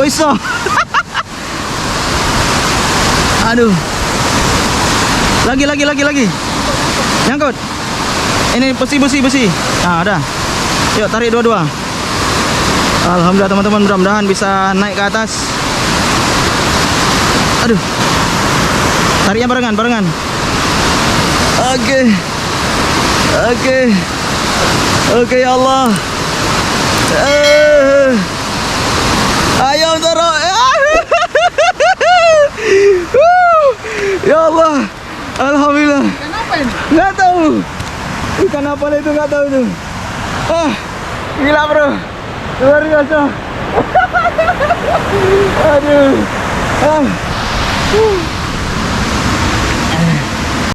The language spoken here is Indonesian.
Iso. Aduh. Lagi. Nyangkut. Ini besi. Nah, ada. Yuk tarik dua-dua. Alhamdulillah teman-teman, mudah-mudahan bisa naik ke atas. Aduh. Tariknya barengan. Oke ya Allah. Ayo taruh. Ya Allah. Alhamdulillah. Ikan apa ini? Nggak tahu. Ikan apa itu, nggak tahu itu. Gila bro. Luar biasa. Aduh.